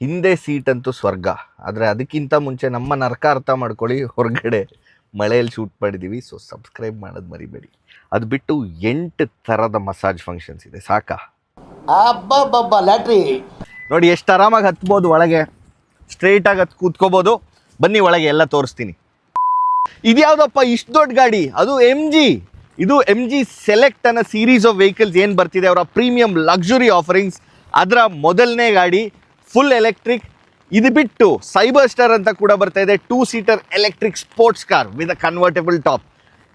ಹಿಂದೆ ಸೀಟ್ ಅಂತೂ ಸ್ವರ್ಗ. ಆದರೆ ಅದಕ್ಕಿಂತ ಮುಂಚೆ ನಮ್ಮ ನರಕ ಅರ್ಥ ಮಾಡ್ಕೊಳ್ಳಿ, ಹೊರಗಡೆ ಮಳೆಯಲ್ಲಿ ಶೂಟ್ ಮಾಡಿದ್ದೀವಿ. ಸೊ ಸಬ್ಸ್ಕ್ರೈಬ್ ಮಾಡೋದು ಮರಿಬೇಡಿ. ಅದು ಬಿಟ್ಟು 8 ಥರದ ಮಸಾಜ್ ಫಂಕ್ಷನ್ಸ್ ಇದೆ, ಸಾಕಾ? ಲ್ಯಾಟ್ರಿ ನೋಡಿ ಎಷ್ಟು ಆರಾಮಾಗಿ ಹತ್ಬೋದು, ಒಳಗೆ ಸ್ಟ್ರೈಟಾಗಿ ಹತ್ತು ಕೂತ್ಕೋಬೋದು. ಬನ್ನಿ ಒಳಗೆ ಎಲ್ಲ ತೋರಿಸ್ತೀನಿ. ಇದ್ಯಾವುದಪ್ಪ ಇಷ್ಟು ದೊಡ್ಡ ಗಾಡಿ? ಅದು MG. ಇದು MG ಸೆಲೆಕ್ಟ್ ಅನ್ನೋ ಸೀರೀಸ್ ಆಫ್ ವೆಹಿಕಲ್ಸ್ ಏನು ಬರ್ತಿದೆ, ಅವರ ಪ್ರೀಮಿಯಂ ಲಕ್ಸುರಿ ಆಫರಿಂಗ್ಸ್, ಅದರ ಮೊದಲನೇ ಗಾಡಿ ಫುಲ್ ಎಲೆಕ್ಟ್ರಿಕ್. ಇದು ಬಿಟ್ಟು ಸೈಬರ್ ಸ್ಟಾರ್ ಅಂತ ಕೂಡ ಬರ್ತಾ ಇದೆ, 2 seater electric sports car with a convertible top.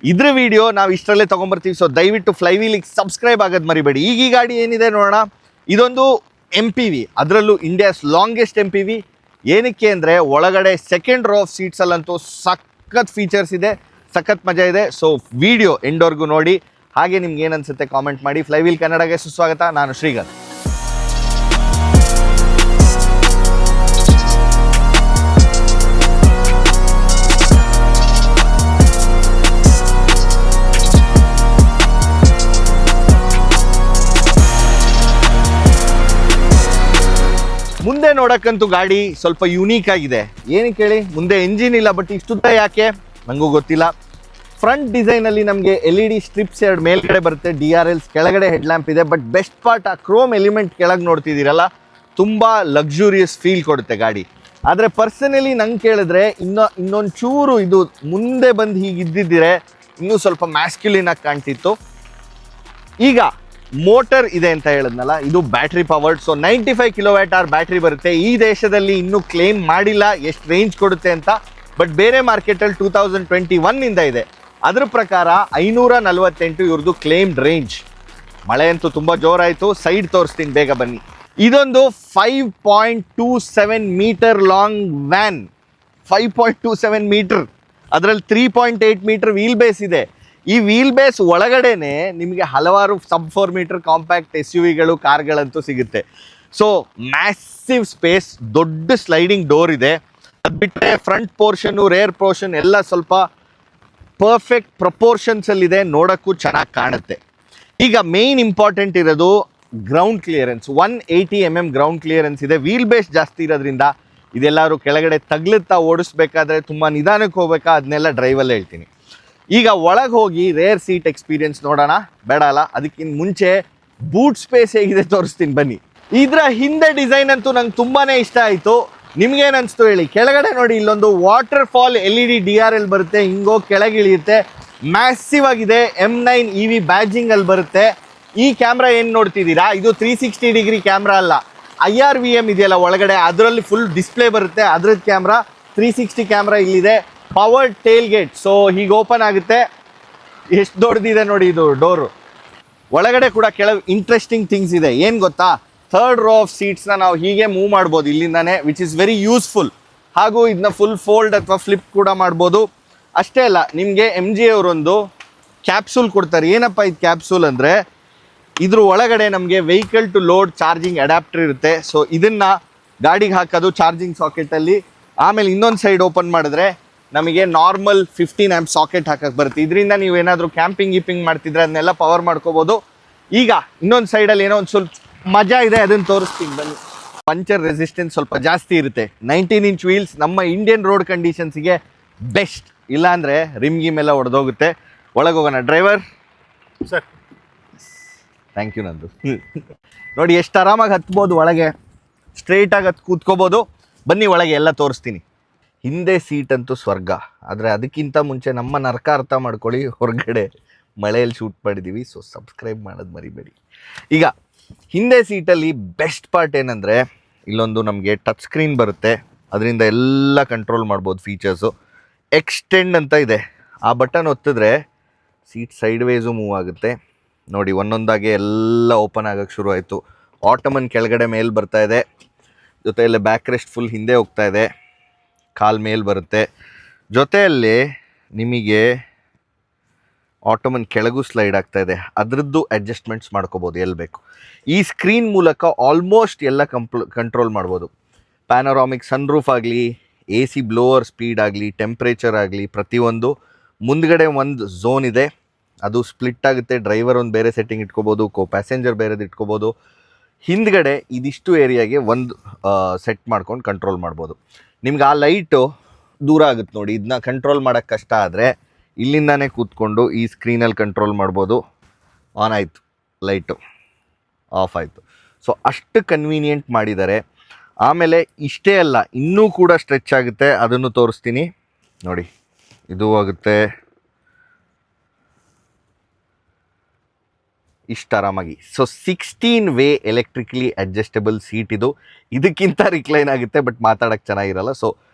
ಇದ್ರ ವಿಡಿಯೋ ನಾವು ಇಷ್ಟರಲ್ಲೇ ತೊಗೊಂಬರ್ತೀವಿ. ಸೊ ದಯವಿಟ್ಟು ಫ್ಲೈವೀಲಿಗೆ ಸಬ್ಸ್ಕ್ರೈಬ್ ಆಗೋದು ಮರಿಬೇಡಿ. ಈಗ ಈ ಗಾಡಿ ಏನಿದೆ ನೋಡೋಣ. ಇದೊಂದು MPV, ಅದರಲ್ಲೂ ಇಂಡಿಯಾಸ್ ಲಾಂಗೆಸ್ಟ್ MPV. ಏನಕ್ಕೆ ಅಂದರೆ ಒಳಗಡೆ ಸೆಕೆಂಡ್ ರೋ ಆಫ್ ಸೀಟ್ಸಲ್ಲಂತೂ ಸಖತ್ ಫೀಚರ್ಸ್ ಇದೆ, ಸಖತ್ ಮಜಾ ಇದೆ. ಸೊ ವಿಡಿಯೋ ಎಂಡ್ವರೆಗೂ ನೋಡಿ. ಹಾಗೆ ನಿಮ್ಗೆ ಏನು ಅನಿಸುತ್ತೆ ಕಾಮೆಂಟ್ ಮಾಡಿ. ಫ್ಲೈವೀಲ್ ಕನ್ನಡಗೆ ಸುಸ್ವಾಗತ. ನಾನು ಶ್ರೀಗಂಧ್. ಮುಂದೆ ನೋಡಕ್ಕಂತೂ ಗಾಡಿ ಸ್ವಲ್ಪ ಯುನೀಕ್ ಆಗಿದೆ. ಏನಕ್ಕೆ ಹೇಳಿ, ಮುಂದೆ ಎಂಜಿನ್ ಇಲ್ಲ, ಬಟ್ ಇಷ್ಟುದ್ದ ಯಾಕೆ ನನಗೂ ಗೊತ್ತಿಲ್ಲ. ಫ್ರಂಟ್ ಡಿಸೈನಲ್ಲಿ ನಮಗೆ LED ಸ್ಟ್ರಿಪ್ಸ್ 2 ಮೇಲ್ಗಡೆ ಬರುತ್ತೆ, DRLs ಕೆಳಗಡೆ ಹೆಡ್ಲ್ಯಾಂಪ್ ಇದೆ. ಬಟ್ ಬೆಸ್ಟ್ ಪಾರ್ಟ್, ಆ ಕ್ರೋಮ್ ಎಲಿಮೆಂಟ್ ಕೆಳಗೆ ನೋಡ್ತಿದ್ದೀರಲ್ಲ, ತುಂಬ ಲಕ್ಸುರಿಯಸ್ ಫೀಲ್ ಕೊಡುತ್ತೆ ಗಾಡಿ. ಆದರೆ ಪರ್ಸನಲಿ ನಂಗೆ ಕೇಳಿದ್ರೆ ಇನ್ನೊಂದು ಚೂರು ಇದು ಮುಂದೆ ಬಂದು ಹೀಗೆ ಇದ್ದಿದ್ದರೆ ಇನ್ನೂ ಸ್ವಲ್ಪ ಮ್ಯಾಸ್ಕ್ಯುಲಿನ್ ಆಗಿ ಕಾಣ್ತಿತ್ತು. ಈಗ ಮೋಟರ್ ಇದೆ ಅಂತ ಹೇಳಿದ್ನಲ್ಲ, ಇದು battery powered. So 95 kWh battery ಬರುತ್ತೆ. ಈ ದೇಶದಲ್ಲಿ ಇನ್ನೂ ಕ್ಲೇಮ್ ಮಾಡಿಲ್ಲ ಎಷ್ಟು ರೇಂಜ್ ಕೊಡುತ್ತೆ ಅಂತ, ಬಟ್ ಬೇರೆ ಮಾರ್ಕೆಟಲ್ಲಿ 2021 ಇದೆ. ಅದ್ರ ಪ್ರಕಾರ 548 ಇವ್ರದ್ದು ಕ್ಲೇಮ್ಡ್ ರೇಂಜ್. ಮಳೆ ಅಂತೂ ತುಂಬ ಜೋರಾಯಿತು. ಸೈಡ್ ತೋರಿಸ್ತೀನಿ, ಬೇಗ ಬನ್ನಿ. ಇದೊಂದು 5.27 ಮೀಟರ್ ಲಾಂಗ್ ವ್ಯಾನ್. 5.27 ಮೀಟರ್, ಅದರಲ್ಲಿ 3.8 ಮೀಟರ್ ವೀಲ್ ಬೇಸ್ ಇದೆ. ಈ ವೀಲ್ ಬೇಸ್ ಒಳಗಡೆನೆ ನಿಮಗೆ ಹಲವಾರು ಸಬ್ 4 ಮೀಟರ್ ಕಾಂಪ್ಯಾಕ್ಟ್ SUVಗಳು, ಕಾರ್ಗಳಂತೂ ಸಿಗುತ್ತೆ. ಸೊ ಮ್ಯಾಸಿವ್ ಸ್ಪೇಸ್, ದೊಡ್ಡ ಸ್ಲೈಡಿಂಗ್ ಡೋರ್ ಇದೆ. ಅದು ಬಿಟ್ಟರೆ ಫ್ರಂಟ್ ಪೋರ್ಷನ್ನು, ರೇರ್ ಪೋರ್ಷನ್ ಎಲ್ಲ ಸ್ವಲ್ಪ ಪರ್ಫೆಕ್ಟ್ ಪ್ರಪೋರ್ಷನ್ಸಲ್ಲಿದೆ, ನೋಡೋಕ್ಕೂ ಚೆನ್ನಾಗಿ ಕಾಣುತ್ತೆ. ಈಗ ಮೇಯ್ನ್ ಇಂಪಾರ್ಟೆಂಟ್ ಇರೋದು ground clearance. 180 mm ground clearance ಇದೆ. ವೀಲ್ ಬೇಸ್ ಜಾಸ್ತಿ ಇರೋದ್ರಿಂದ ಇದೆಲ್ಲರೂ ಕೆಳಗಡೆ ತಗ್ಲುತ್ತಾ ಓಡಿಸ್ಬೇಕಾದ್ರೆ ತುಂಬ ನಿಧಾನಕ್ಕೆ ಹೋಗ್ಬೇಕಾ, ಅದನ್ನೆಲ್ಲ ಡ್ರೈವಲ್ಲೇ ಹೇಳ್ತೀನಿ. ಈಗ ಒಳಗೆ ಹೋಗಿ ರೇರ್ ಸೀಟ್ ಎಕ್ಸ್ಪೀರಿಯನ್ಸ್ ನೋಡೋಣ, ಬೇಡ ಅಲ್ಲ? ಅದಕ್ಕಿಂತ ಮುಂಚೆ ಬೂಟ್ ಸ್ಪೇಸ್ ಹೇಗಿದೆ ತೋರಿಸ್ತೀನಿ ಬನ್ನಿ. ಇದರ ಹಿಂದೆ ಡಿಸೈನ್ ಅಂತೂ ನಂಗೆ ತುಂಬಾ ಇಷ್ಟ ಆಯಿತು. ನಿಮ್ಗೇನು ಅನಿಸ್ತು ಹೇಳಿ? ಕೆಳಗಡೆ ನೋಡಿ, ಇಲ್ಲೊಂದು ವಾಟರ್ ಫಾಲ್ LED DRL ಬರುತ್ತೆ, ಹಿಂಗೋಗಿ ಕೆಳಗೆ ಇಳಿಯುತ್ತೆ. ಮ್ಯಾಸಿವ್ ಆಗಿದೆ. M9 EV ಬ್ಯಾಜಿಂಗಲ್ಲಿ ಬರುತ್ತೆ. ಈ ಕ್ಯಾಮ್ರಾ ಏನು ನೋಡ್ತಿದ್ದೀರಾ, ಇದು 360 ಡಿಗ್ರಿ ಕ್ಯಾಮ್ರಾ ಅಲ್ಲ, IRVM ಇದೆಯಲ್ಲ ಒಳಗಡೆ, ಅದರಲ್ಲಿ ಫುಲ್ ಡಿಸ್ಪ್ಲೇ ಬರುತ್ತೆ. ಅದ್ರದ್ದು ಕ್ಯಾಮ್ರಾ 360 ಕ್ಯಾಮ್ರಾ ಇಲ್ಲಿದೆ. Powered tailgate. ಸೊ ಹೀಗೆ ಓಪನ್ ಆಗುತ್ತೆ. ಎಷ್ಟು ದೊಡ್ಡದಿದೆ ನೋಡಿ ಇದು ಡೋರು. ಒಳಗಡೆ ಕೂಡ ಕೆಲವು ಇಂಟ್ರೆಸ್ಟಿಂಗ್ ಥಿಂಗ್ಸ್ ಇದೆ. ಏನು ಗೊತ್ತಾ, 3rd ರೋ ಆಫ್ ಸೀಟ್ಸ್ನ ನಾವು ಹೀಗೆ ಮೂವ್ ಮಾಡ್ಬೋದು ಇಲ್ಲಿಂದಾನೆ, ವಿಚ್ ಇಸ್ ವೆರಿ ಯೂಸ್ಫುಲ್. ಹಾಗೂ ಇದನ್ನ ಫುಲ್ ಫೋಲ್ಡ್ ಅಥವಾ ಫ್ಲಿಪ್ ಕೂಡ ಮಾಡ್ಬೋದು. ಅಷ್ಟೇ ಅಲ್ಲ, ನಿಮಗೆ MG ಅವರೊಂದು ಕ್ಯಾಪ್ಸೂಲ್ ಕೊಡ್ತಾರೆ. ಏನಪ್ಪ ಇದು ಕ್ಯಾಪ್ಸೂಲ್ ಅಂದರೆ, ಇದ್ರ ಒಳಗಡೆ ನಮಗೆ vehicle to load charging adapter ಇರುತ್ತೆ. ಸೊ ಇದನ್ನು ಗಾಡಿಗೆ ಹಾಕೋದು ಚಾರ್ಜಿಂಗ್ ಸಾಕೆಟಲ್ಲಿ. ಆಮೇಲೆ ಇನ್ನೊಂದು ಸೈಡ್ ಓಪನ್ ಮಾಡಿದ್ರೆ ನಮಗೆ ನಾರ್ಮಲ್ 15 amp ಸಾಕೆಟ್ ಹಾಕಕ್ಕೆ ಬರುತ್ತೆ. ಇದರಿಂದ ನೀವು ಏನಾದರೂ ಕ್ಯಾಂಪಿಂಗ್ ಮಾಡ್ತಿದ್ರೆ ಅದನ್ನೆಲ್ಲ ಪವರ್ ಮಾಡ್ಕೋಬೋದು. ಈಗ ಇನ್ನೊಂದು ಸೈಡಲ್ಲಿ ಏನೋ ಒಂದು ಸ್ವಲ್ಪ ಮಜಾ ಇದೆ, ಅದನ್ನು ತೋರಿಸ್ತೀನಿ ಬನ್ನಿ. ಪಂಚರ್ ರೆಸಿಸ್ಟೆನ್ಸ್ ಸ್ವಲ್ಪ ಜಾಸ್ತಿ ಇರುತ್ತೆ. 19 inch ವೀಲ್ಸ್ ನಮ್ಮ ಇಂಡಿಯನ್ ರೋಡ್ ಕಂಡೀಷನ್ಸಿಗೆ ಬೆಸ್ಟ್. ಇಲ್ಲಾಂದರೆ ರಿಮ್ಗಿಮೆಲ್ಲ ಹೊಡೆದೋಗುತ್ತೆ. ಒಳಗೆ ಹೋಗೋಣ. Driver sir, thank you. ನಂದು ನೋಡಿ ಎಷ್ಟು ಆರಾಮಾಗಿ ಹತ್ಬೋದು, ಒಳಗೆ ಸ್ಟ್ರೈಟಾಗಿ ಹತ್ತು ಕೂತ್ಕೋಬೋದು. ಬನ್ನಿ ಒಳಗೆ ಎಲ್ಲ ತೋರಿಸ್ತೀನಿ. ಹಿಂದೆ ಸೀಟ್ ಅಂತೂ ಸ್ವರ್ಗ. ಆದರೆ ಅದಕ್ಕಿಂತ ಮುಂಚೆ ನಮ್ಮ ನರಕ ಅರ್ಥ ಮಾಡ್ಕೊಳ್ಳಿ, ಹೊರಗಡೆ ಮಳೆಯಲ್ಲಿ ಶೂಟ್ ಮಾಡಿದ್ದೀವಿ. ಸೊ ಸಬ್ಸ್ಕ್ರೈಬ್ ಮಾಡೋದು ಮರಿಬೇಡಿ. ಈಗ ಹಿಂದೆ ಸೀಟಲ್ಲಿ ಬೆಸ್ಟ್ ಪಾರ್ಟ್ ಏನಂದರೆ, ಇಲ್ಲೊಂದು ನಮಗೆ ಟಚ್ ಸ್ಕ್ರೀನ್ ಬರುತ್ತೆ, ಅದರಿಂದ ಎಲ್ಲ ಕಂಟ್ರೋಲ್ ಮಾಡ್ಬೋದು ಫೀಚರ್ಸು. ಎಕ್ಸ್ಟೆಂಡ್ ಅಂತ ಇದೆ, ಆ ಬಟನ್ ಒತ್ತಿದ್ರೆ ಸೀಟ್ ಸೈಡ್ ವೇಸು ಮೂವ್ ಆಗುತ್ತೆ. ನೋಡಿ ಒಂದೊಂದಾಗೆ ಎಲ್ಲ ಓಪನ್ ಆಗೋಕ್ಕೆ ಶುರು ಆಯಿತು. ಆಟಮನ್ ಕೆಳಗಡೆ ಮೇಲೆ ಬರ್ತಾ ಇದೆ, ಜೊತೆಯಲ್ಲೇ ಬ್ಯಾಕ್ ರೆಸ್ಟ್ ಫುಲ್ ಹಿಂದೆ ಹೋಗ್ತಾ ಇದೆ, ಕಾಲ್ ಮೇಲೆ ಬರುತ್ತೆ. ಜೊತೆಯಲ್ಲಿ ನಿಮಗೆ ಆಟೋಮನ್ ಕೆಳಗೂ ಸ್ಲೈಡ್ ಆಗ್ತಾ ಇದೆ, ಅದರದ್ದು ಅಡ್ಜಸ್ಟ್ಮೆಂಟ್ಸ್ ಮಾಡ್ಕೋಬೋದು ಎಲ್ಲಿ ಬೇಕು. ಈ ಸ್ಕ್ರೀನ್ ಮೂಲಕ ಆಲ್ಮೋಸ್ಟ್ ಎಲ್ಲ ಕಂಟ್ರೋಲ್ ಮಾಡ್ಬೋದು. ಪ್ಯಾನರಾಮಿಕ್ ಸನ್ರೂಫ್ ಆಗಲಿ, AC ಬ್ಲೋವರ್ ಸ್ಪೀಡ್ ಆಗಲಿ, ಟೆಂಪ್ರೇಚರ್ ಆಗಲಿ, ಪ್ರತಿಯೊಂದು. ಮುಂದ್ಗಡೆ ಒಂದು ಝೋನ್ ಇದೆ, ಅದು ಸ್ಪ್ಲಿಟ್ ಆಗುತ್ತೆ. ಡ್ರೈವರ್ ಒಂದು ಬೇರೆ ಸೆಟ್ಟಿಂಗ್ ಇಟ್ಕೋಬೋದು, ಪ್ಯಾಸೆಂಜರ್ ಬೇರೆದು ಇಟ್ಕೋಬೋದು. ಹಿಂದ್ಗಡೆ ಇದಿಷ್ಟು ಏರಿಯಾಗೆ ಒಂದು ಸೆಟ್ ಮಾಡ್ಕೊಂಡು ಕಂಟ್ರೋಲ್ ಮಾಡ್ಬೋದು. ನಿಮ್ಗೆ ಆ ಲೈಟು ದೂರ ಆಗುತ್ತೆ ನೋಡಿ, ಇದನ್ನ ಕಂಟ್ರೋಲ್ ಮಾಡೋಕ್ಕೆ ಕಷ್ಟ ಆದರೆ ಇಲ್ಲಿಂದಾನೇ ಕೂತ್ಕೊಂಡು ಈ ಸ್ಕ್ರೀನಲ್ಲಿ ಕಂಟ್ರೋಲ್ ಮಾಡ್ಬೋದು. ಆನ್ ಆಯಿತು ಲೈಟು, ಆಫ್ ಆಯಿತು. ಸೊ ಅಷ್ಟು ಕನ್ವೀನಿಯೆಂಟ್ ಮಾಡಿದ್ದಾರೆ. ಆಮೇಲೆ ಇಷ್ಟೇ ಅಲ್ಲ, ಇನ್ನೂ ಕೂಡ ಸ್ಟ್ರೆಚ್ ಆಗುತ್ತೆ, ಅದನ್ನು ತೋರಿಸ್ತೀನಿ ನೋಡಿ. ಇದು ಆಗುತ್ತೆ ಇಷ್ಟು ಆರಾಮಾಗಿ. So 16 way electrically adjustable seat ಇದು. ಇದಕ್ಕಿಂತ ರಿಕ್ಲೈನ್ ಆಗುತ್ತೆ, ಬಟ್ ಮಾತಾಡೋಕ್ಕೆ ಚೆನ್ನಾಗಿರಲ್ಲ. ಸೊ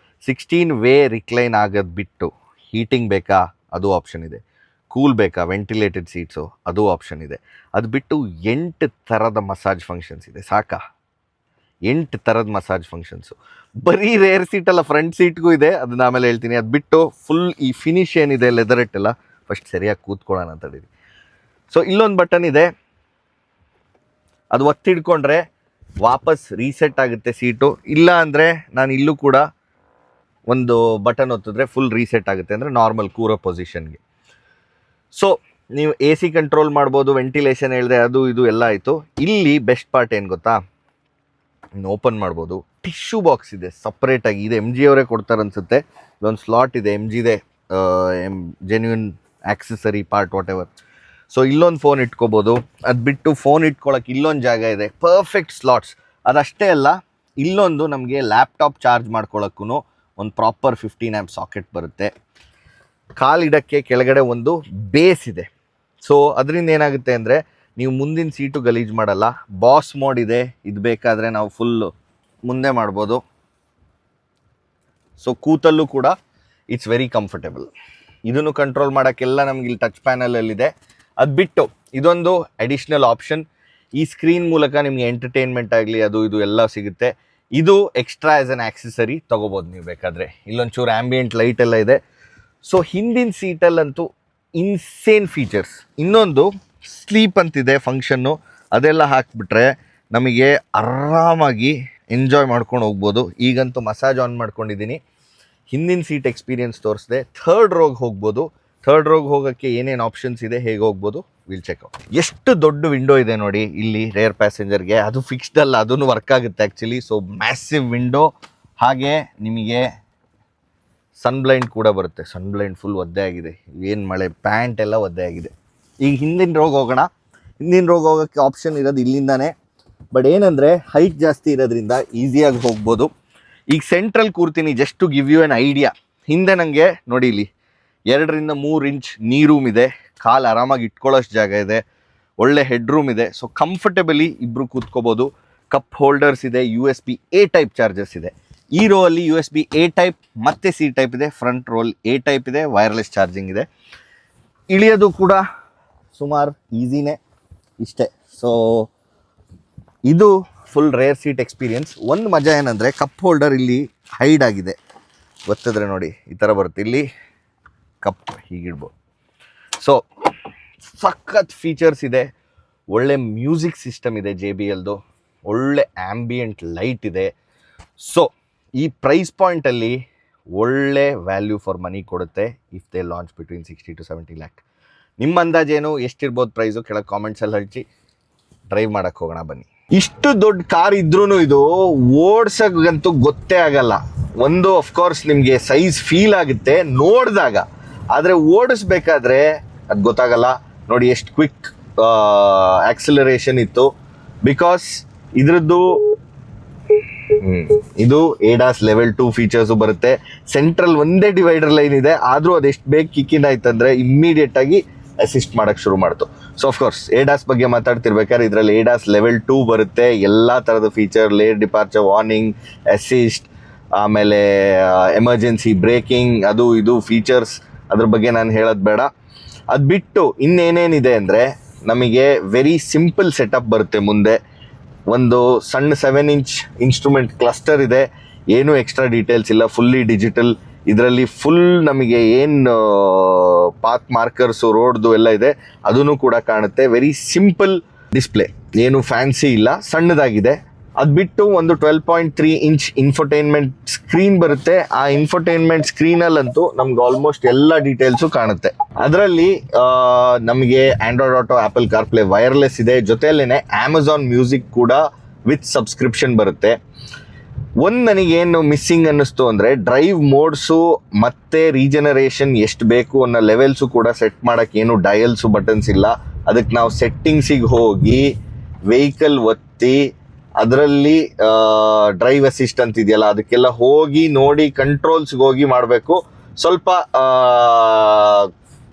16 ವೇ ರಿಕ್ಲೈನ್ ಆಗೋದು ಬಿಟ್ಟು ಹೀಟಿಂಗ್ ಬೇಕಾ, ಅದು ಆಪ್ಷನ್ ಇದೆ. ಕೂಲ್ ಬೇಕಾ, ವೆಂಟಿಲೇಟೆಡ್ ಸೀಟ್ಸು, ಅದು ಆಪ್ಷನ್ ಇದೆ. ಅದು ಬಿಟ್ಟು 8 ಥರದ ಮಸಾಜ್ ಫಂಕ್ಷನ್ಸ್ ಇದೆ. ಸಾಕಾ? 8 ಥರದ ಮಸಾಜ್ ಫಂಕ್ಷನ್ಸು. ಬರೀ ರೇರ್ ಸೀಟಲ್ಲ, ಫ್ರಂಟ್ ಸೀಟ್ಗೂ ಇದೆ, ಅದನ್ನ ಆಮೇಲೆ ಹೇಳ್ತೀನಿ. ಅದು ಬಿಟ್ಟು ಫುಲ್ ಈ ಫಿನಿಶ್ ಏನಿದೆ ಲೆದರ್ ಎಲ್ಲ ಫಸ್ಟ್ ಸರಿಯಾಗಿ ಕೂತ್ಕೊಳ್ಳೋಣ ಅಂತ ಹೇಳಿ. ಸೊ ಇಲ್ಲೊಂದು ಬಟನ್ ಇದೆ, ಅದು ಒತ್ತಿಡ್ಕೊಂಡ್ರೆ ವಾಪಸ್ ರೀಸೆಟ್ ಆಗುತ್ತೆ ಸೀಟು. ಇಲ್ಲ ಅಂದರೆ ನಾನು ಇಲ್ಲೂ ಕೂಡ ಒಂದು ಬಟನ್ ಒತ್ತಿದ್ರೆ ಫುಲ್ ರೀಸೆಟ್ ಆಗುತ್ತೆ, ಅಂದರೆ ನಾರ್ಮಲ್ ಕೂರೋ ಪೊಸಿಷನ್ಗೆ. ಸೊ ನೀವು ಎ ಸಿ ಕಂಟ್ರೋಲ್ ಮಾಡ್ಬೋದು, ವೆಂಟಿಲೇಷನ್ ಹೇಳಿದೆ, ಅದು ಇದು ಎಲ್ಲ ಆಯಿತು. ಇಲ್ಲಿ ಬೆಸ್ಟ್ ಪಾರ್ಟ್ ಏನು ಗೊತ್ತಾ, ಇನ್ನು ಓಪನ್ ಮಾಡ್ಬೋದು. ಟಿಶ್ಯೂ ಬಾಕ್ಸ್ ಇದೆ ಸಪ್ರೇಟಾಗಿ, ಇದು ಎಮ್ ಜಿ ಅವರೇ ಕೊಡ್ತಾರೆ ಅನಿಸುತ್ತೆ. ಇದೊಂದು ಸ್ಲಾಟ್ ಇದೆ, ಎಮ್ ಜಿದೆ, genuine accessory part whatever. So ಇಲ್ಲೊಂದು ಫೋನ್ ಇಟ್ಕೋಬೋದು. ಅದು ಬಿಟ್ಟು ಫೋನ್ ಇಟ್ಕೊಳ್ಳೋಕೆ ಇಲ್ಲೊಂದು ಜಾಗ ಇದೆ, ಪರ್ಫೆಕ್ಟ್ ಸ್ಲಾಟ್ಸ್. ಅದಷ್ಟೇ ಅಲ್ಲ, ಇಲ್ಲೊಂದು ನಮಗೆ ಲ್ಯಾಪ್ಟಾಪ್ ಚಾರ್ಜ್ ಮಾಡ್ಕೊಳ್ಳೋಕ್ಕೂ ಒಂದು ಪ್ರಾಪರ್ 15 ಆ್ಯಂಪ್ ಸಾಕೆಟ್ ಬರುತ್ತೆ. ಕಾಲಿಡಕ್ಕೆ ಕೆಳಗಡೆ ಒಂದು ಬೇಸ್ ಇದೆ. ಸೊ ಅದರಿಂದ ಏನಾಗುತ್ತೆ ಅಂದರೆ ನೀವು ಮುಂದಿನ ಸೀಟು ಗಲೀಜು ಮಾಡಲ್ಲ. ಬಾಸ್ ಮೋಡ್ ಇದೆ, ಇದು ಬೇಕಾದರೆ ನಾವು ಫುಲ್ಲು ಮುಂದೆ ಮಾಡ್ಬೋದು. ಸೊ ಕೂತಲ್ಲೂ ಕೂಡ ಇಟ್ಸ್ ವೆರಿ ಕಂಫರ್ಟೇಬಲ್. ಇದನ್ನು ಕಂಟ್ರೋಲ್ ಮಾಡೋಕ್ಕೆಲ್ಲ ನಮ್ಗೆ ಇಲ್ಲಿ ಟಚ್ ಪ್ಯಾನಲಲ್ಲಿದೆ. ಅದು ಬಿಟ್ಟು ಇದೊಂದು ಅಡಿಷ್ನಲ್ ಆಪ್ಷನ್, ಈ ಸ್ಕ್ರೀನ್ ಮೂಲಕ ನಿಮಗೆ ಎಂಟರ್ಟೈನ್ಮೆಂಟ್ ಆಗಲಿ ಅದು ಇದು ಎಲ್ಲ ಸಿಗುತ್ತೆ. ಇದು ಎಕ್ಸ್ಟ್ರಾ ಆ್ಯಸ್ ಅನ್ ಆಕ್ಸೆಸರಿ ತೊಗೋಬೋದು ನೀವು ಬೇಕಾದರೆ. ಇಲ್ಲೊಂಚೂರು ಆ್ಯಂಬಿಯೆಂಟ್ ಲೈಟ್ ಎಲ್ಲ ಇದೆ. ಸೊ ಹಿಂದಿನ ಸೀಟಲ್ಲಂತೂ ಇನ್ಸೇನ್ ಫೀಚರ್ಸ್. ಇನ್ನೊಂದು ಸ್ಲೀಪ್ ಅಂತಿದೆ ಫಂಕ್ಷನ್ನು, ಅದೆಲ್ಲ ಹಾಕಿಬಿಟ್ರೆ ನಮಗೆ ಆರಾಮಾಗಿ ಎಂಜಾಯ್ ಮಾಡ್ಕೊಂಡು ಹೋಗ್ಬೋದು. ಈಗಂತೂ ಮಸಾಜ್ ಆನ್ ಮಾಡ್ಕೊಂಡಿದ್ದೀನಿ. ಹಿಂದಿನ ಸೀಟ್ ಎಕ್ಸ್ಪೀರಿಯನ್ಸ್ ತೋರಿಸಿದೆ. ಥರ್ಡ್ ರೋಗೆ ಹೋಗ್ಬೋದು. ಥರ್ಡ್ ರೋಗೆ ಹೋಗೋಕ್ಕೆ ಏನೇನು ಆಪ್ಷನ್ಸ್ ಇದೆ, ಹೇಗೆ ಹೋಗ್ಬೋದು, ವಿಲ್ ಚೆಕ್ ಔಟ್. ಎಷ್ಟು ದೊಡ್ಡ ವಿಂಡೋ ಇದೆ ನೋಡಿ ಇಲ್ಲಿ ರೇರ್ ಪ್ಯಾಸೆಂಜರ್ಗೆ. ಅದು ಫಿಕ್ಸ್ಡ್ ಅಲ್ಲ, ಅದನ್ನು ವರ್ಕ್ ಆಗುತ್ತೆ ಆ್ಯಕ್ಚುಲಿ. So massive window. ಹಾಗೆ ನಿಮಗೆ ಸನ್ ಬ್ಲೈಂಡ್ ಕೂಡ ಬರುತ್ತೆ. ಸನ್ ಬ್ಲೈಂಡ್ ಫುಲ್ ಒದ್ದೆ ಆಗಿದೆ, ಏನು ಮಳೆ, ಪ್ಯಾಂಟ್ ಎಲ್ಲ ಒದ್ದೆ ಆಗಿದೆ. ಈಗ ಹಿಂದಿನ ರೋಗ್ ಹೋಗೋಣ. ಹಿಂದಿನ ರೋಗ್ ಹೋಗೋಕ್ಕೆ ಆಪ್ಷನ್ ಇರೋದು ಇಲ್ಲಿಂದಾನೆ. ಬಟ್ ಏನಂದರೆ ಹೈಟ್ ಜಾಸ್ತಿ ಇರೋದ್ರಿಂದ ಈಸಿಯಾಗಿ ಹೋಗ್ಬೋದು. ಈಗ ಸೆಂಟ್ರಲ್ ಕೂರ್ತೀನಿ, just to give you an idea. ಹಿಂದೆ ನನಗೆ ನೋಡಿ ಇಲ್ಲಿ 2 ರಿಂದ 3 ಇಂಚ್ ನೀ ರೂಮ್ ಇದೆ, ಕಾಲು ಆರಾಮಾಗಿ ಇಟ್ಕೊಳ್ಳೋಷ್ಟು ಜಾಗ ಇದೆ, ಒಳ್ಳೆ ಹೆಡ್ ರೂಮ್ ಇದೆ. ಸೊ ಕಂಫರ್ಟೇಬಲಿ ಇಬ್ಬರು ಕೂತ್ಕೋಬೋದು. ಕಪ್ ಹೋಲ್ಡರ್ಸ್ ಇದೆ, USB A ಟೈಪ್ ಚಾರ್ಜರ್ಸ್ ಇದೆ. ಈ ರೋ ಅಲ್ಲಿ USB A ಟೈಪ್ ಮತ್ತು C ಟೈಪ್ ಇದೆ. ಫ್ರಂಟ್ ರೋಲ್ A ಟೈಪ್ ಇದೆ, ವೈರ್ಲೆಸ್ ಚಾರ್ಜಿಂಗ್ ಇದೆ. ಇಳಿಯೋದು ಕೂಡ ಸುಮಾರು ಈಸಿನೇ, ಇಷ್ಟೇ. ಸೊ ಇದು ಫುಲ್ ರೇರ್ ಸೀಟ್ ಎಕ್ಸ್ಪೀರಿಯನ್ಸ್. ಒಂದು ಮಜಾ ಏನಂದರೆ ಕಪ್ ಹೋಲ್ಡರ್ ಇಲ್ಲಿ ಹೈಡ್ ಆಗಿದೆ, ಗೊತ್ತಿದ್ರೆ ನೋಡಿ ಈ ಥರ ಬರುತ್ತೆ. ಇಲ್ಲಿ ಕಪ್ ಹೀಗಿಡ್ಬೋದು. ಸೊ ಸಖತ್ ಫೀಚರ್ಸ್ ಇದೆ. ಒಳ್ಳೆ ಮ್ಯೂಸಿಕ್ ಸಿಸ್ಟಮ್ ಇದೆ JBLದು, ಒಳ್ಳೆ ಆ್ಯಂಬಿಯೆಂಟ್ ಲೈಟ್ ಇದೆ. ಸೊ ಈ ಪ್ರೈಸ್ ಪಾಯಿಂಟಲ್ಲಿ ಒಳ್ಳೆ ವ್ಯಾಲ್ಯೂ ಫಾರ್ ಮನಿ ಕೊಡುತ್ತೆ if they launch between 60 to 70 lakh. ನಿಮ್ಮ ಅಂದಾಜೇನು, ಎಷ್ಟಿರ್ಬೋದು ಪ್ರೈಸು, ಕೆಳಗೆ ಕಾಮೆಂಟ್ಸಲ್ಲಿ ಹಚ್ಚಿ. ಡ್ರೈವ್ ಮಾಡೋಕ್ಕೆ ಹೋಗೋಣ ಬನ್ನಿ. ಇಷ್ಟು ದೊಡ್ಡ ಕಾರ್ ಇದ್ರೂ ಇದು ಓಡ್ಸೋಕ್ಕಂತೂ ಗೊತ್ತೇ ಆಗಲ್ಲ. ಒಂದು ಅಫ್ಕೋರ್ಸ್ ನಿಮಗೆ ಸೈಜ್ ಫೀಲ್ ಆಗುತ್ತೆ ನೋಡಿದಾಗ, ಆದರೆ ಓಡಿಸ್ಬೇಕಾದ್ರೆ ಅದು ಗೊತ್ತಾಗಲ್ಲ. ನೋಡಿ ಎಷ್ಟು ಕ್ವಿಕ್ ಆಕ್ಸಿಲರೇಷನ್ ಇತ್ತು. ಬಿಕಾಸ್ ಇದರದ್ದು ಇದು ADAS ಲೆವೆಲ್ 2 ಫೀಚರ್ಸು ಬರುತ್ತೆ. ಸೆಂಟ್ರಲ್ ಒಂದೇ ಡಿವೈಡರ್ ಲೈನ್ ಇದೆ, ಆದರೂ ಅದೆಷ್ಟು ಬೇಗ ಕಿಕ್ಕಿನ್ ಆಯ್ತಂದರೆ ಇಮ್ಮಿಡಿಯೇಟ್ ಆಗಿ ಅಸಿಸ್ಟ್ ಮಾಡೋಕ್ಕೆ ಶುರು ಮಾಡ್ತು. ಸೊ ಆಫ್ಕೋರ್ಸ್ ADAS ಬಗ್ಗೆ ಮಾತಾಡ್ತಿರ್ಬೇಕಾದ್ರೆ ಇದರಲ್ಲಿ ADAS ಲೆವೆಲ್ 2 ಬರುತ್ತೆ. ಎಲ್ಲ ಥರದ feature, late departure warning, assist, ಆಮೇಲೆ ಎಮರ್ಜೆನ್ಸಿ ಬ್ರೇಕಿಂಗ್, ಅದು ಇದು ಫೀಚರ್ಸ್, ಅದ್ರ ಬಗ್ಗೆ ನಾನು ಹೇಳೋದು ಬೇಡ. ಅದು ಬಿಟ್ಟು ಇನ್ನೇನೇನಿದೆ ಅಂದರೆ ನಮಗೆ ವೆರಿ ಸಿಂಪಲ್ ಸೆಟಪ್ ಬರುತ್ತೆ. ಮುಂದೆ ಒಂದು ಸಣ್ಣ 7 ಇಂಚ್ ಇನ್ಸ್ಟ್ರೂಮೆಂಟ್ ಕ್ಲಸ್ಟರ್ ಇದೆ, ಏನೂ ಎಕ್ಸ್ಟ್ರಾ ಡೀಟೇಲ್ಸ್ ಇಲ್ಲ, ಫುಲ್ಲಿ ಡಿಜಿಟಲ್. ಇದರಲ್ಲಿ ಫುಲ್ ನಮಗೆ ಏನು ಪಾತ್ ಮಾರ್ಕರ್ಸು, ರೋಡ್ದು ಎಲ್ಲ ಇದೆ, ಅದೂ ಕೂಡ ಕಾಣುತ್ತೆ. ವೆರಿ ಸಿಂಪಲ್ ಡಿಸ್ಪ್ಲೇ, ಏನು ಫ್ಯಾನ್ಸಿ ಇಲ್ಲ, ಸಣ್ಣದಾಗಿದೆ. ಅದು ಬಿಟ್ಟು ಒಂದು 12.3 ಇಂಚ್ ಇನ್ಫೋಟೈನ್ಮೆಂಟ್ ಸ್ಕ್ರೀನ್ ಬರುತ್ತೆ. ಆ ಇನ್ಫೋಟೈನ್ಮೆಂಟ್ ಸ್ಕ್ರೀನಲ್ಲಂತೂ ನಮ್ಗೆ ಆಲ್ಮೋಸ್ಟ್ ಎಲ್ಲ ಡೀಟೇಲ್ಸು ಕಾಣುತ್ತೆ. ಅದರಲ್ಲಿ ನಮಗೆ Android auto, apple CarPlay, wireless ಇದೆ. ಜೊತೆಯಲ್ಲೇ ಅಮೆಝಾನ್ ಮ್ಯೂಸಿಕ್ ಕೂಡ ವಿತ್ ಸಬ್ಸ್ಕ್ರಿಪ್ಷನ್ ಬರುತ್ತೆ. ಒಂದು ನನಗೇನು ಮಿಸ್ಸಿಂಗ್ ಅನ್ನಿಸ್ತು ಅಂದರೆ ಡ್ರೈವ್ ಮೋಡ್ಸು ಮತ್ತು ರೀಜನರೇಷನ್ ಎಷ್ಟು ಬೇಕು ಅನ್ನೋ ಲೆವೆಲ್ಸು ಕೂಡ ಸೆಟ್ ಮಾಡೋಕ್ಕೆ ಏನು ಡಯಲ್ಸು ಬಟನ್ಸ್ ಇಲ್ಲ. ಅದಕ್ಕೆ ನಾವು ಸೆಟ್ಟಿಂಗ್ಸಿಗೆ ಹೋಗಿ ವೆಹಿಕಲ್ ಒತ್ತಿ ಅದರಲ್ಲಿ ಡ್ರೈವ್ ಅಸಿಸ್ಟ್ ಅಂತ ಇದೆಯಲ್ಲ ಅದಕ್ಕೆಲ್ಲ ಹೋಗಿ ನೋಡಿ ಕಂಟ್ರೋಲ್ಸ್ಗೆ ಹೋಗಿ ಮಾಡಬೇಕು. ಸ್ವಲ್ಪ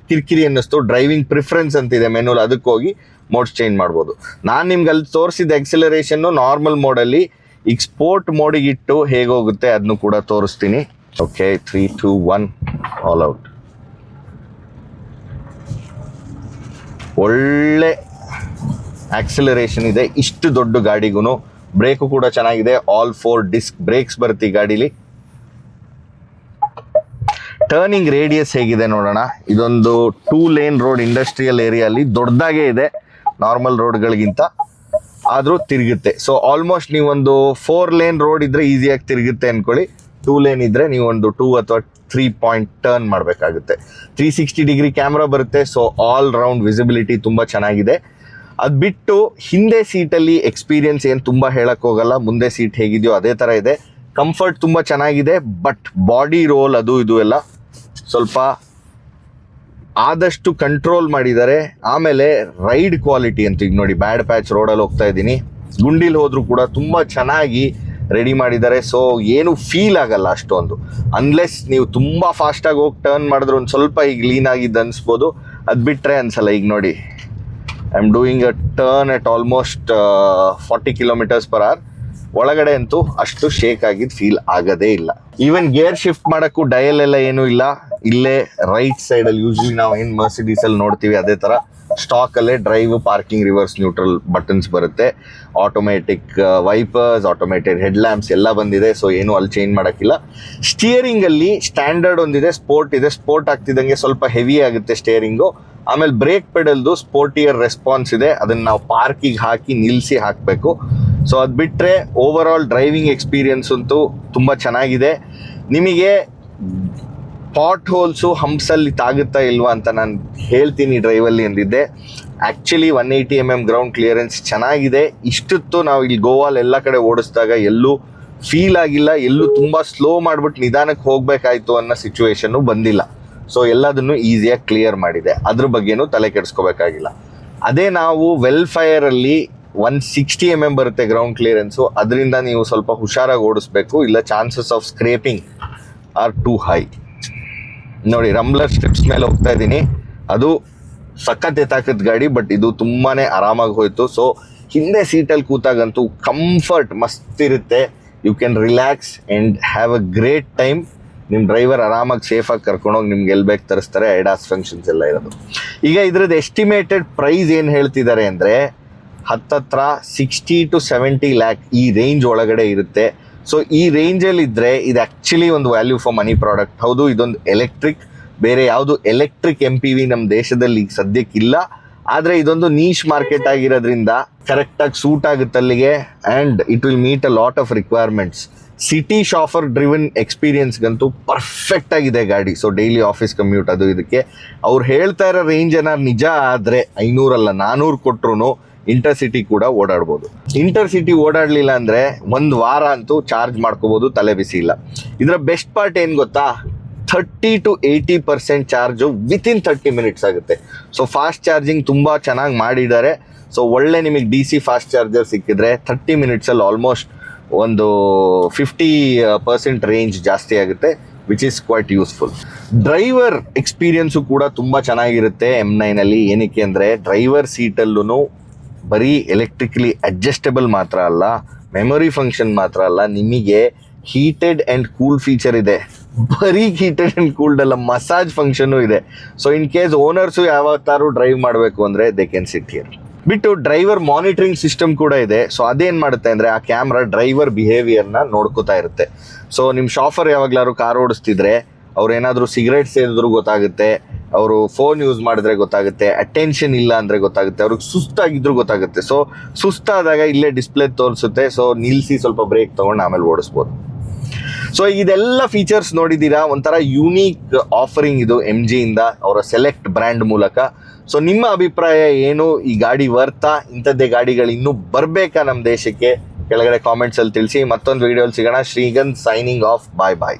ಕಿರಿಕಿರಿ ಅನ್ನಿಸ್ತು. ಡ್ರೈವಿಂಗ್ ಪ್ರಿಫರೆನ್ಸ್ ಅಂತಿದೆ ಮೆನುಲ್, ಅದಕ್ಕೆ ಹೋಗಿ ಮೋಡ್ಸ್ ಚೇಂಜ್ ಮಾಡ್ಬೋದು. ನಾನು ನಿಮ್ಗೆ ಅಲ್ಲಿ ತೋರಿಸಿದ ಎಕ್ಸಲರೇಷನ್ನು ನಾರ್ಮಲ್ ಮೋಡಲ್ಲಿ, ಈಗ ಸ್ಪೋರ್ಟ್ ಮೋಡಿಗೆ ಇಟ್ಟು ಹೇಗೆ ಹೋಗುತ್ತೆ ಅದನ್ನು ಕೂಡ ತೋರಿಸ್ತೀನಿ. Okay, 3, 2, 1 all out. ಒಳ್ಳೆ ಆಕ್ಸಿಲರೇಷನ್ ಇದೆ ಇಷ್ಟು ದೊಡ್ಡ ಗಾಡಿಗೂ. ಬ್ರೇಕು ಕೂಡ ಚೆನ್ನಾಗಿದೆ, ಆಲ್ 4 ಡಿಸ್ಕ್ ಬ್ರೇಕ್ಸ್ ಬರುತ್ತೆ ಈ ಗಾಡೀಲಿ. ಟರ್ನಿಂಗ್ ರೇಡಿಯಸ್ ಹೇಗಿದೆ ನೋಡೋಣ. ಇದೊಂದು 2 ಲೇನ್ ರೋಡ್, ಇಂಡಸ್ಟ್ರಿಯಲ್ ಏರಿಯಲ್ಲಿ ದೊಡ್ಡದಾಗೇ ಇದೆ ನಾರ್ಮಲ್ ರೋಡ್ಗಳಿಗಿಂತ, ಆದರೂ ತಿರುಗುತ್ತೆ. ಸೊ ಆಲ್ಮೋಸ್ಟ್ ನೀವೊಂದು 4 ಲೇನ್ ರೋಡ್ ಇದ್ದರೆ ಈಸಿಯಾಗಿ ತಿರುಗುತ್ತೆ ಅಂದ್ಕೊಳ್ಳಿ. 2 ಲೇನ್ ಇದ್ದರೆ ನೀವೊಂದು 2 ಅಥವಾ 3 ಪಾಯಿಂಟ್ ಟರ್ನ್ ಮಾಡಬೇಕಾಗುತ್ತೆ. 360 ಡಿಗ್ರಿ ಕ್ಯಾಮ್ರಾ ಬರುತ್ತೆ. ಸೊ ಆಲ್ ರೌಂಡ್ ವಿಸಿಬಿಲಿಟಿ ತುಂಬ ಚೆನ್ನಾಗಿದೆ. ಅದು ಬಿಟ್ಟು ಹಿಂದೆ ಸೀಟಲ್ಲಿ ಎಕ್ಸ್ಪೀರಿಯನ್ಸ್ ಏನು ತುಂಬ ಹೇಳಕ್ಕೆ ಹೋಗಲ್ಲ, ಮುಂದೆ ಸೀಟ್ ಹೇಗಿದೆಯೋ ಅದೇ ಥರ ಇದೆ. ಕಂಫರ್ಟ್ ತುಂಬ ಚೆನ್ನಾಗಿದೆ. ಬಟ್ ಬಾಡಿ ರೋಲ್ ಅದು ಇದು ಎಲ್ಲ ಸ್ವಲ್ಪ ಆದಷ್ಟು ಕಂಟ್ರೋಲ್ ಮಾಡಿದ್ದಾರೆ. ಆಮೇಲೆ ರೈಡ್ ಕ್ವಾಲಿಟಿ ಅಂತ ಈಗ ನೋಡಿ, ಬ್ಯಾಡ್ ಪ್ಯಾಚ್ ರೋಡಲ್ಲಿ ಹೋಗ್ತಾ ಇದ್ದೀನಿ, ಗುಂಡಿಲಿ ಹೋದರೂ ಕೂಡ ತುಂಬ ಚೆನ್ನಾಗಿ ರೆಡಿ ಮಾಡಿದ್ದಾರೆ. ಸೊ ಏನು ಫೀಲ್ ಆಗಲ್ಲ ಅಷ್ಟೊಂದು, ಅನ್ಲೆಸ್ ನೀವು ತುಂಬ ಫಾಸ್ಟಾಗಿ ಹೋಗಿ ಟರ್ನ್ ಮಾಡಿದ್ರೆ ಒಂದು ಸ್ವಲ್ಪ ಈಗ ಲೀನ್ ಆಗಿದ್ದು ಅನಿಸ್ಬೋದು. ಅದು ಬಿಟ್ಟರೆ ಅನ್ಸಲ್ಲ. ಈಗ ನೋಡಿ, I am doing a turn at almost 40 km/h. ಒಳಗಡೆ ಅಂತೂ ಅಷ್ಟು ಶೇಕ್ ಆಗಿದ್ದು ಫೀಲ್ ಆಗೋದೇ ಇಲ್ಲ. ಈವನ್ ಗೇರ್ ಶಿಫ್ಟ್ ಮಾಡೋಕ್ಕೂ ಡಯಲ್ ಎಲ್ಲ ಏನೂ ಇಲ್ಲ. ಇಲ್ಲೇ ರೈಟ್ ಸೈಡಲ್ಲಿ ಯೂಶ್ವಲಿ ನಾವು ಏನು ಮರ್ಸಿಡೀಸಲ್ಲಿ ನೋಡ್ತೀವಿ ಅದೇ ಥರ ಸ್ಟಾಕಲ್ಲೇ drive, parking, reverse, neutral buttons ಬರುತ್ತೆ. Automatic wipers, automated head lamps ಎಲ್ಲ ಬಂದಿದೆ. ಸೊ ಏನು ಅಲ್ಲಿ ಚೇಂಜ್ ಮಾಡೋಕ್ಕಿಲ್ಲ. ಸ್ಟಿಯರಿಂಗಲ್ಲಿ ಸ್ಟ್ಯಾಂಡರ್ಡ್ ಒಂದಿದೆ, ಸ್ಪೋರ್ಟ್ ಇದೆ. ಸ್ಪೋರ್ಟ್ ಆಗ್ತಿದ್ದಂಗೆ ಸ್ವಲ್ಪ ಹೆವಿ ಆಗುತ್ತೆ ಸ್ಟಿಯರಿಂಗು. ಆಮೇಲೆ ಬ್ರೇಕ್ ಪೆಡಲ್ದು ಸ್ಪೋರ್ಟಿಯರ್ ರೆಸ್ಪಾನ್ಸ್ ಇದೆ, ಅದನ್ನು ನಾವು ಪಾರ್ಕಿಗೆ ಹಾಕಿ ನಿಲ್ಲಿಸಿ ಹಾಕಬೇಕು. ಸೊ ಅದು ಬಿಟ್ಟರೆ ಓವರ್ ಆಲ್ ಡ್ರೈವಿಂಗ್ ಎಕ್ಸ್ಪೀರಿಯನ್ಸ್ ಅಂತೂ ತುಂಬ ಚೆನ್ನಾಗಿದೆ. ನಿಮಗೆ ಪಾಟ್ ಹೋಲ್ಸು ಹಂಪ್ಸಲ್ಲಿ ತಾಗುತ್ತಾ ಇಲ್ವಾ ಅಂತ ನಾನು ಹೇಳ್ತೀನಿ ಡ್ರೈವಲ್ಲಿ ಅಂದಿದ್ದೆ. ಆ್ಯಕ್ಚುಲಿ 180 mm ಗ್ರೌಂಡ್ ಕ್ಲಿಯರೆನ್ಸ್ ಚೆನ್ನಾಗಿದೆ. ಇಷ್ಟೊತ್ತು ನಾವು ಇಲ್ಲಿ ಗೋವಾಲ್ ಎಲ್ಲ ಕಡೆ ಓಡಿಸಿದಾಗ ಎಲ್ಲೂ ಫೀಲ್ ಆಗಿಲ್ಲ, ಎಲ್ಲೂ ತುಂಬ ಸ್ಲೋ ಮಾಡಿಬಿಟ್ಟು ನಿಧಾನಕ್ಕೆ ಹೋಗಬೇಕಾಯ್ತು ಅನ್ನೋ ಸಿಚುವೇಶನ್ನು ಬಂದಿಲ್ಲ. ಸೊ ಎಲ್ಲದನ್ನು ಈಸಿಯಾಗಿ ಕ್ಲಿಯರ್ ಮಾಡಿದೆ, ಅದ್ರ ಬಗ್ಗೆನೂ ತಲೆ ಕೆಡಿಸ್ಕೋಬೇಕಾಗಿಲ್ಲ. ಅದೇ ನಾವು ವೆಲ್ಫೈರಲ್ಲಿ 160 mm ಬರುತ್ತೆ ಗ್ರೌಂಡ್ ಕ್ಲಿಯರೆನ್ಸು, ಅದರಿಂದ ನೀವು ಸ್ವಲ್ಪ ಹುಷಾರಾಗಿ ಓಡಿಸ್ಬೇಕು, ಇಲ್ಲ chances of scraping are too high. ನೋಡಿ, ರಂಬ್ಲರ್ ಸ್ಟ್ರಿಪ್ಸ್ ಮೇಲೆ ಹೋಗ್ತಾ ಇದ್ದೀನಿ, ಅದು ಸಖತ್ ಎತ್ತಾಕದ ಗಾಡಿ, ಬಟ್ ಇದು ತುಂಬಾ ಆರಾಮಾಗಿ ಹೋಯ್ತು. ಸೊ ಹಿಂದೆ ಸೀಟಲ್ಲಿ ಕೂತಾಗಂತೂ ಕಂಫರ್ಟ್ ಮಸ್ತ್ ಇರುತ್ತೆ. You can relax and have a great time. ನಿಮ್ಮ ಡ್ರೈವರ್ ಆರಾಮಾಗಿ ಸೇಫಾಗಿ ಕರ್ಕೊಂಡೋಗಿ ನಿಮ್ಗೆ ಎಲ್ಲಿ ಬೇಕು ತರಿಸ್ತಾರೆ. ಐಡಾಸ್ ಫಂಕ್ಷನ್ಸ್ ಎಲ್ಲ ಇರೋದು. ಈಗ ಇದ್ರದ್ದು ಎಸ್ಟಿಮೇಟೆಡ್ ಪ್ರೈಸ್ ಏನು ಹೇಳ್ತಿದ್ದಾರೆ ಅಂದರೆ ಹತ್ತತ್ರ 60 to 70 lakh ಈ ರೇಂಜ್ ಒಳಗಡೆ ಇರುತ್ತೆ. ಸೊ ಈ ರೇಂಜಲ್ಲಿ ಇದ್ದರೆ ಇದು ಆ್ಯಕ್ಚುಲಿ ಒಂದು ವ್ಯಾಲ್ಯೂ ಫಾರ್ ಮನಿ ಪ್ರಾಡಕ್ಟ್. ಹೌದು, ಇದೊಂದು ಎಲೆಕ್ಟ್ರಿಕ್, ಬೇರೆ ಯಾವುದು ಎಲೆಕ್ಟ್ರಿಕ್ MPV ನಮ್ಮ ದೇಶದಲ್ಲಿ ಈಗ ಸದ್ಯಕ್ಕಿಲ್ಲ. ಆದರೆ ಇದೊಂದು ನೀಶ್ ಮಾರ್ಕೆಟ್ ಆಗಿರೋದ್ರಿಂದ ಕರೆಕ್ಟಾಗಿ ಸೂಟ್ ಆಗುತ್ತೆ ಅಲ್ಲಿಗೆ, and it will meet a lot of requirements. City chauffeur driven ಎಕ್ಸ್ಪೀರಿಯನ್ಸ್ಗಂತೂ ಪರ್ಫೆಕ್ಟ್ ಆಗಿದೆ ಗಾಡಿ. ಸೊ ಡೈಲಿ ಆಫೀಸ್ ಕಮ್ಯೂಟ್ ಅದು ಇದಕ್ಕೆ ಅವ್ರು ಹೇಳ್ತಾ ಇರೋ ರೇಂಜ್ ಏನಾರು ನಿಜ ಆದರೆ 500 ಅಲ್ಲ 400 ಕೊಟ್ಟರು ಇಂಟರ್ಸಿಟಿ ಕೂಡ ಓಡಾಡ್ಬೋದು. ಇಂಟರ್ಸಿಟಿ ಓಡಾಡಲಿಲ್ಲ ಅಂದರೆ 1 ವಾರ ಅಂತೂ ಚಾರ್ಜ್ ಮಾಡ್ಕೋಬೋದು, ತಲೆ ಬಿಸಿ ಇಲ್ಲ. ಇದರ ಬೆಸ್ಟ್ ಪಾರ್ಟ್ ಏನು ಗೊತ್ತಾ, 30 to 80% ಚಾರ್ಜು ವಿತಿನ್ 30 minutes ಆಗುತ್ತೆ. ಸೊ ಫಾಸ್ಟ್ ಚಾರ್ಜಿಂಗ್ ತುಂಬ ಚೆನ್ನಾಗಿ ಮಾಡಿದ್ದಾರೆ. ಸೊ ಒಳ್ಳೆ ನಿಮಗೆ DC ಫಾಸ್ಟ್ ಚಾರ್ಜರ್ ಸಿಕ್ಕಿದ್ರೆ 30 minutesಲ್ಲಿ ಆಲ್ಮೋಸ್ಟ್ ಒಂದು 50% ರೇಂಜ್ ಜಾಸ್ತಿ ಆಗುತ್ತೆ, which is quite useful. Driver experience ಕೂಡ ತುಂಬ ಚೆನ್ನಾಗಿರುತ್ತೆ M9ಅಲ್ಲಿ. ಏನಕ್ಕೆ ಅಂದರೆ ಡ್ರೈವರ್ ಸೀಟಲ್ಲೂ ಬರೀ ಎಲೆಕ್ಟ್ರಿಕಲಿ ಅಡ್ಜಸ್ಟಬಲ್ ಮಾತ್ರ ಅಲ್ಲ, ಮೆಮೊರಿ ಫಂಕ್ಷನ್ ಮಾತ್ರ ಅಲ್ಲ, ನಿಮಗೆ ಹೀಟೆಡ್ ಆ್ಯಂಡ್ ಕೂಲ್ಡ್ ಫೀಚರ್ ಇದೆ. ಬರೀ ಹೀಟೆಡ್ ಆ್ಯಂಡ್ ಕೂಲ್ಡ್ ಅಲ್ಲ, ಮಸಾಜ್ ಫಂಕ್ಷನ್ನು ಇದೆ. ಸೊ ಇನ್ ಕೇಸ್ ಓನರ್ಸು ಯಾವತ್ತಾರು ಡ್ರೈವ್ ಮಾಡಬೇಕು ಅಂದರೆ ದೇ ಕ್ಯಾನ್ ಸಿಟ್ ಹಿಯರ್. ಬಿಟ್ಟು ಡ್ರೈವರ್ ಮಾನಿಟರಿಂಗ್ ಸಿಸ್ಟಮ್ ಕೂಡ ಇದೆ. ಸೊ ಅದೇನು ಮಾಡುತ್ತೆ ಅಂದರೆ ಆ ಕ್ಯಾಮ್ರಾ ಡ್ರೈವರ್ ಬಿಹೇವಿಯರ್ನ ನೋಡ್ಕೋತಾ ಇರುತ್ತೆ. ಸೊ ನಿಮ್ಮ ಶಾಫರ್ ಯಾವಾಗಲಾದ್ರು ಕಾರ್ ಓಡಿಸ್ತಿದ್ರೆ ಅವ್ರು ಏನಾದರೂ ಸಿಗರೇಟ್ ಸೇದಿದ್ರು ಗೊತ್ತಾಗುತ್ತೆ, ಅವರು ಫೋನ್ ಯೂಸ್ ಮಾಡಿದ್ರೆ ಗೊತ್ತಾಗುತ್ತೆ, ಅಟೆನ್ಷನ್ ಇಲ್ಲ ಅಂದರೆ ಗೊತ್ತಾಗುತ್ತೆ, ಅವ್ರಿಗೆ ಸುಸ್ತಾಗಿದ್ರು ಗೊತ್ತಾಗುತ್ತೆ. ಸೊ ಸುಸ್ತಾದಾಗ ಇಲ್ಲೇ ಡಿಸ್ಪ್ಲೇ ತೋರಿಸುತ್ತೆ. ಸೊ ನಿಲ್ಲಿಸಿ ಸ್ವಲ್ಪ ಬ್ರೇಕ್ ತೊಗೊಂಡು ಆಮೇಲೆ ಓಡಿಸ್ಬೋದು. ಸೊ ಇದೆಲ್ಲ ಫೀಚರ್ಸ್ ನೋಡಿದ್ದೀರಾ, ಒಂಥರ ಯೂನೀಕ್ ಆಫರಿಂಗ್ ಇದು MGಯಿಂದ ಅವರ ಸೆಲೆಕ್ಟ್ ಬ್ರ್ಯಾಂಡ್ ಮೂಲಕ. ಸೊ ನಿಮ್ಮ ಅಭಿಪ್ರಾಯ ಏನು? ಈ ಗಾಡಿ ವರ್ತಾ? ಇಂಥದ್ದೇ ಗಾಡಿಗಳು ಇನ್ನೂ ಬರಬೇಕಾ ನಮ್ಮ ದೇಶಕ್ಕೆ? ಕೆಳಗಡೆ ಕಾಮೆಂಟ್ಸಲ್ಲಿ ತಿಳಿಸಿ. ಮತ್ತೊಂದು ವಿಡಿಯೋಲಿ ಸಿಗೋಣ. ಶ್ರೀಗಂಧ್ ಸೈನಿಂಗ್ ಆಫ್. ಬಾಯ್ ಬಾಯ್.